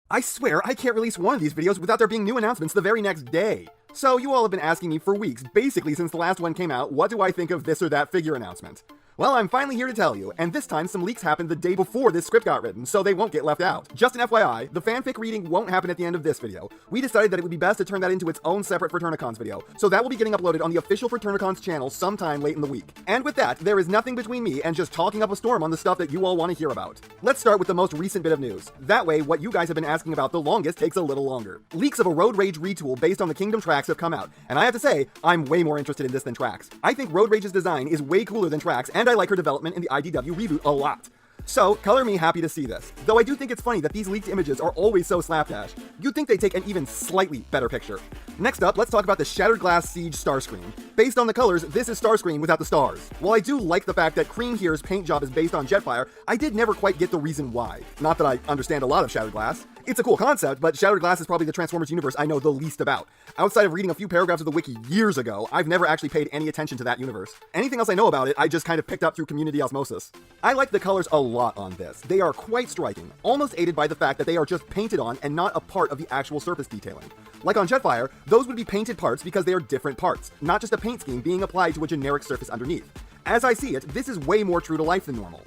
I swear I can't release one of these videos without there being new announcements the very next day. So you all have been asking me for weeks, basically since the last one came out, what do I think of this or that figure announcement? Well, I'm finally here to tell you, and this time some leaks happened the day before this script got written, so they won't get left out. Just an FYI, the fanfic reading won't happen at the end of this video. We decided that it would be best to turn that into its own separate Fraternacons video, so that will be getting uploaded on the official Fraternacons channel sometime late in the week. And with that, there is nothing between me and just talking up a storm on the stuff that you all want to hear about. Let's start with the most recent bit of news. That way, what you guys have been asking about the longest takes a little longer. Leaks of a Road Rage retool based on the Kingdom tracks have come out, and I have to say, I'm way more interested in this than tracks. I think Road Rage's design is way cooler than tracks, and I like her development in the IDW reboot a lot. So, color me happy to see this. Though I do think it's funny that these leaked images are always so slapdash. You'd think they'd take an even slightly better picture. Next up, let's talk about the Shattered Glass Siege Starscream. Based on the colors, this is Starscream without the stars. While I do like the fact that Cream here's paint job is based on Jetfire, I did never quite get the reason why. Not that I understand a lot of Shattered Glass. It's a cool concept, but Shattered Glass is probably the Transformers universe I know the least about. Outside of reading a few paragraphs of the wiki years ago, I've never actually paid any attention to that universe. Anything else I know about it, I just kind of picked up through community osmosis. I like the colors a lot on this. They are quite striking, almost aided by the fact that they are just painted on and not a part of the actual surface detailing. Like on Jetfire, those would be painted parts because they are different parts, not just a paint scheme being applied to a generic surface underneath. As I see it, this is way more true to life than normal.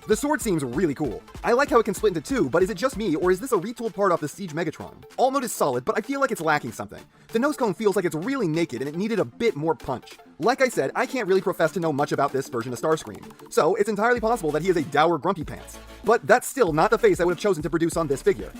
The sword seems really cool. I like how it can split into two, but is it just me, or is this a retooled part off the Siege Megatron? Alt mode is solid, but I feel like it's lacking something. The nose cone feels like it's really naked and it needed a bit more punch. Like I said, I can't really profess to know much about this version of Starscream, so it's entirely possible that he is a dour grumpy pants. But that's still not the face I would have chosen to produce on this figure.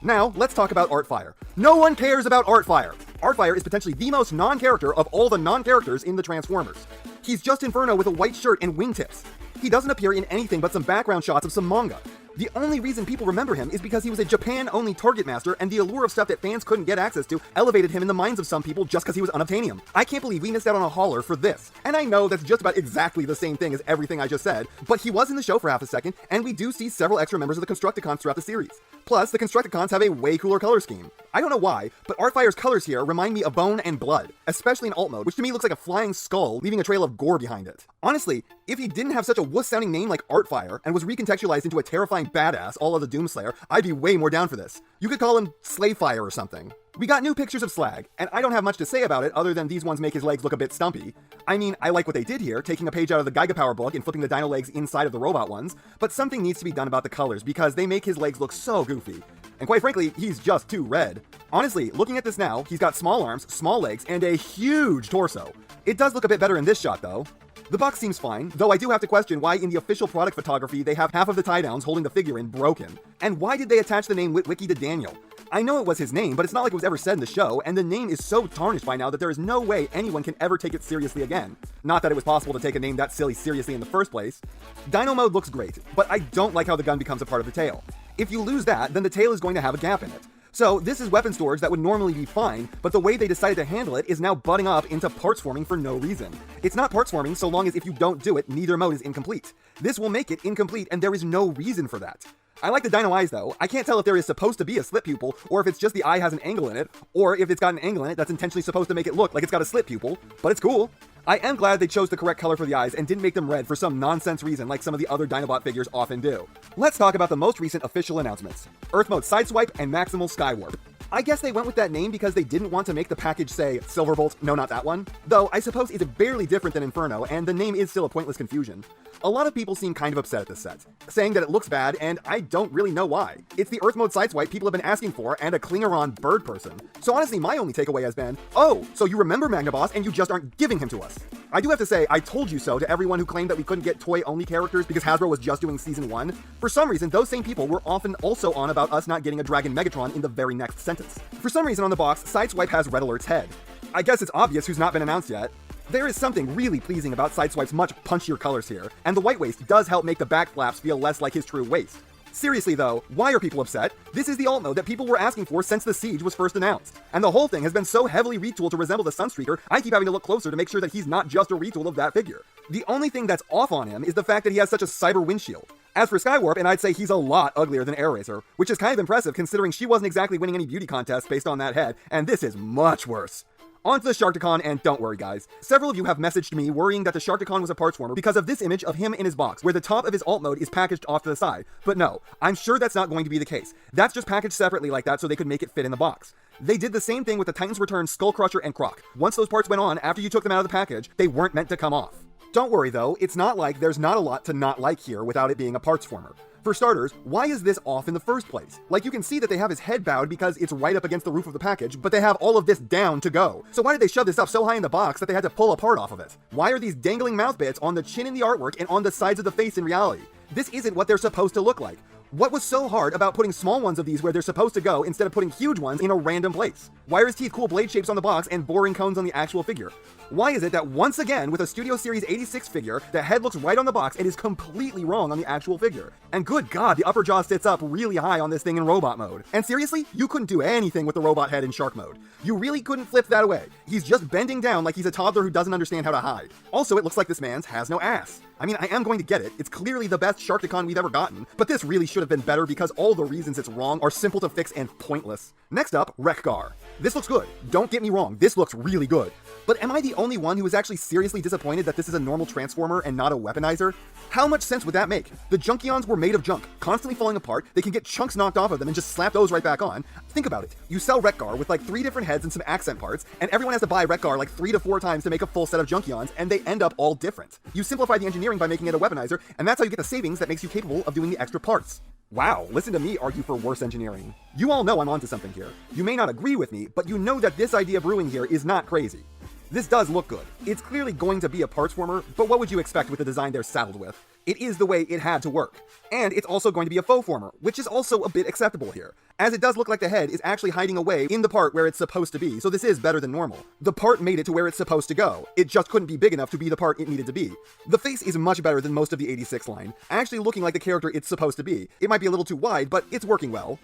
Now, let's talk about Artfire. No one cares about Artfire! Artfire is potentially the most non-character of all the non-characters in the Transformers. He's just Inferno with a white shirt and wingtips. He doesn't appear in anything but some background shots of some manga. The only reason people remember him is because he was a Japan-only Target Master, and the allure of stuff that fans couldn't get access to elevated him in the minds of some people just because he was unobtainium. I can't believe we missed out on a hauler for this. And I know that's just about exactly the same thing as everything I just said, but he was in the show for half a second, and we do see several extra members of the Constructicons throughout the series. Plus, the Constructicons have a way cooler color scheme. I don't know why, but Artfire's colors here remind me of bone and blood, especially in alt mode, which to me looks like a flying skull, leaving a trail of gore behind it. Honestly, if he didn't have such a wuss-sounding name like Artfire, and was recontextualized into a terrifying badass all of the Doomslayer, I'd be way more down for this. You could call him Slayfire or something. We got new pictures of Slag, and I don't have much to say about it other than these ones make his legs look a bit stumpy. I mean, I like what they did here, taking a page out of the Giga Power book and flipping the dino legs inside of the robot ones, but something needs to be done about the colors because they make his legs look so goofy. And quite frankly, he's just too red. Honestly, looking at this now, he's got small arms, small legs, and a huge torso. It does look a bit better in this shot though. The box seems fine, though I do have to question why in the official product photography they have half of the tie-downs holding the figure in broken. And why did they attach the name Witwicky to Daniel? I know it was his name, but it's not like it was ever said in the show, and the name is so tarnished by now that there is no way anyone can ever take it seriously again. Not that it was possible to take a name that silly seriously in the first place. Dino mode looks great, but I don't like how the gun becomes a part of the tail. If you lose that, then the tail is going to have a gap in it. So this is weapon storage that would normally be fine, but the way they decided to handle it is now butting up into parts forming for no reason. It's not parts forming so long as if you don't do it, neither mode is incomplete. This will make it incomplete and there is no reason for that. I like the dino eyes though. I can't tell if there is supposed to be a slit pupil, or if it's just the eye has an angle in it, or if it's got an angle in it that's intentionally supposed to make it look like it's got a slit pupil, but it's cool. I am glad they chose the correct color for the eyes and didn't make them red for some nonsense reason like some of the other Dinobot figures often do. Let's talk about the most recent official announcements. Earth Mode Sideswipe and Maximal Skywarp. I guess they went with that name because they didn't want to make the package say Silverbolt, no not that one. Though I suppose it's barely different than Inferno and the name is still a pointless confusion. A lot of people seem kind of upset at this set, saying that it looks bad and I don't really know why. It's the Earth Mode Sideswipe people have been asking for and a Klingeron bird person. So honestly my only takeaway has been, oh, so you remember Magnaboss and you just aren't giving him to us. I do have to say, I told you so to everyone who claimed that we couldn't get toy-only characters because Hasbro was just doing Season 1. For some reason, those same people were often also on about us not getting a Dragon Megatron in the very next sentence. For some reason on the box, Sideswipe has Red Alert's head. I guess it's obvious who's not been announced yet. There is something really pleasing about Sideswipe's much punchier colors here, and the white waist does help make the back flaps feel less like his true waist. Seriously though, why are people upset? This is the alt mode that people were asking for since the Siege was first announced. And the whole thing has been so heavily retooled to resemble the Sunstreaker, I keep having to look closer to make sure that he's not just a retool of that figure. The only thing that's off on him is the fact that he has such a cyber windshield. As for Skywarp, and I'd say he's a lot uglier than Air Racer, which is kind of impressive considering she wasn't exactly winning any beauty contests based on that head, and this is much worse. On to the Sharkticon, and don't worry guys. Several of you have messaged me worrying that the Sharkticon was a parts warmer because of this image of him in his box, where the top of his alt mode is packaged off to the side. But no, I'm sure that's not going to be the case. That's just packaged separately like that so they could make it fit in the box. They did the same thing with the Titans Return Skullcrusher and Croc. Once those parts went on, after you took them out of the package, they weren't meant to come off. Don't worry though, it's not like there's not a lot to not like here without it being a parts former. For starters, why is this off in the first place? Like, you can see that they have his head bowed because it's right up against the roof of the package, but they have all of this down to go. So why did they shove this up so high in the box that they had to pull a part off of it? Why are these dangling mouth bits on the chin in the artwork and on the sides of the face in reality? This isn't what they're supposed to look like. What was so hard about putting small ones of these where they're supposed to go instead of putting huge ones in a random place? Why are his teeth cool blade shapes on the box and boring cones on the actual figure? Why is it that once again, with a Studio Series 86 figure, the head looks right on the box and is completely wrong on the actual figure? And good God, the upper jaw sits up really high on this thing in robot mode. And seriously, you couldn't do anything with the robot head in shark mode. You really couldn't flip that away. He's just bending down like he's a toddler who doesn't understand how to hide. Also, it looks like this man's has no ass. I mean, I am going to get it. It's clearly the best Sharkticon we've ever gotten, but this really should have been better because all the reasons it's wrong are simple to fix and pointless. Next up, Wreck-Gar. This looks good. Don't get me wrong, this looks really good. But am I the only one who is actually seriously disappointed that this is a normal transformer and not a weaponizer? How much sense would that make? The Junkions were made of junk, constantly falling apart. They can get chunks knocked off of them and just slap those right back on. Think about it. You sell Wreck-Gar with like 3 different heads and some accent parts, and everyone has to buy Wreck-Gar like 3 to 4 times to make a full set of Junkions, and they end up all different. You simplify the engineering by making it a weaponizer, and that's how you get the savings that makes you capable of doing the extra parts. Wow, listen to me argue for worse engineering. You all know I'm onto something here. You may not agree with me, but you know that this idea brewing here is not crazy. This does look good. It's clearly going to be a parts warmer, but what would you expect with the design they're saddled with? It is the way it had to work. And it's also going to be a faux former, which is also a bit acceptable here, as it does look like the head is actually hiding away in the part where it's supposed to be, so this is better than normal. The part made it to where it's supposed to go. It just couldn't be big enough to be the part it needed to be. The face is much better than most of the 86 line, actually looking like the character it's supposed to be. It might be a little too wide, but it's working well.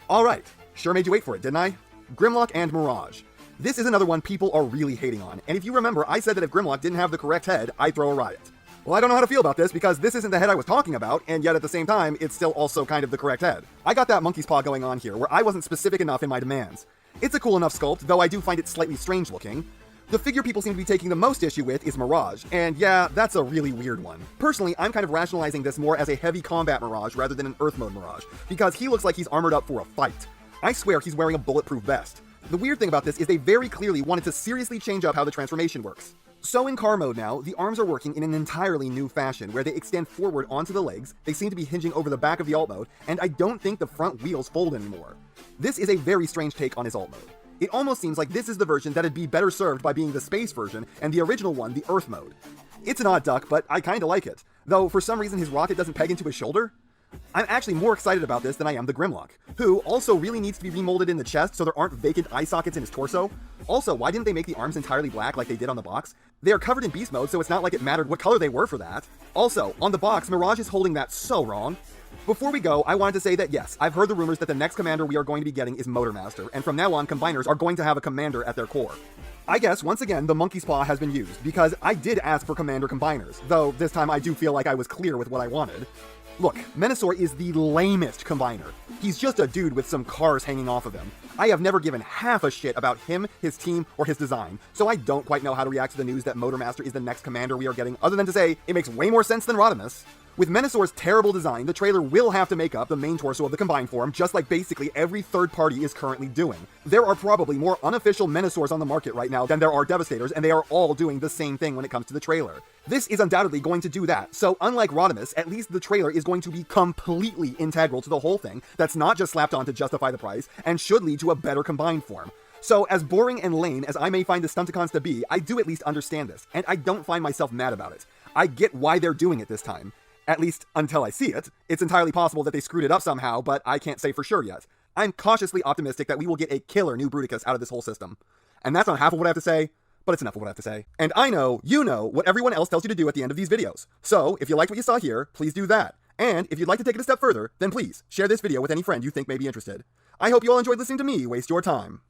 Alright, sure made you wait for it, didn't I? Grimlock and Mirage. This is another one people are really hating on, and if you remember, I said that if Grimlock didn't have the correct head, I'd throw a riot. Well, I don't know how to feel about this because this isn't the head I was talking about, and yet at the same time, it's still also kind of the correct head. I got that monkey's paw going on here, where I wasn't specific enough in my demands. It's a cool enough sculpt, though I do find it slightly strange looking. The figure people seem to be taking the most issue with is Mirage, and yeah, that's a really weird one. Personally, I'm kind of rationalizing this more as a heavy combat Mirage rather than an Earth mode Mirage, because he looks like he's armored up for a fight. I swear he's wearing a bulletproof vest. The weird thing about this is they very clearly wanted to seriously change up how the transformation works. So in car mode now, the arms are working in an entirely new fashion, where they extend forward onto the legs, they seem to be hinging over the back of the alt mode, and I don't think the front wheels fold anymore. This is a very strange take on his alt mode. It almost seems like this is the version that'd be better served by being the space version, and the original one the Earth mode. It's an odd duck, but I kinda like it. Though, for some reason his rocket doesn't peg into his shoulder? I'm actually more excited about this than I am the Grimlock, who also really needs to be remolded in the chest so there aren't vacant eye sockets in his torso. Also, why didn't they make the arms entirely black like they did on the box? They are covered in beast mode, so it's not like it mattered what color they were for that. Also, on the box, Mirage is holding that so wrong. Before we go, I wanted to say that yes, I've heard the rumors that the next commander we are going to be getting is Motormaster, and from now on, combiners are going to have a commander at their core. I guess, once again, the monkey's paw has been used, because I did ask for commander combiners, though this time I do feel like I was clear with what I wanted. Look, Menasor is the lamest combiner. He's just a dude with some cars hanging off of him. I have never given half a shit about him, his team, or his design, so I don't quite know how to react to the news that Motormaster is the next commander we are getting, other than to say, it makes way more sense than Rodimus. With Menasor's terrible design, the trailer will have to make up the main torso of the combined form, just like basically every third party is currently doing. There are probably more unofficial Menasors on the market right now than there are Devastators, and they are all doing the same thing when it comes to the trailer. This is undoubtedly going to do that, so unlike Rodimus, at least the trailer is going to be completely integral to the whole thing, that's not just slapped on to justify the price, and should lead to a better combined form. So, as boring and lame as I may find the Stunticons to be, I do at least understand this, and I don't find myself mad about it. I get why they're doing it this time. At least, until I see it. It's entirely possible that they screwed it up somehow, but I can't say for sure yet. I'm cautiously optimistic that we will get a killer new Bruticus out of this whole system. And that's not half of what I have to say, but it's enough of what I have to say. And I know, you know, what everyone else tells you to do at the end of these videos. So, if you liked what you saw here, please do that. And if you'd like to take it a step further, then please, share this video with any friend you think may be interested. I hope you all enjoyed listening to me waste your time.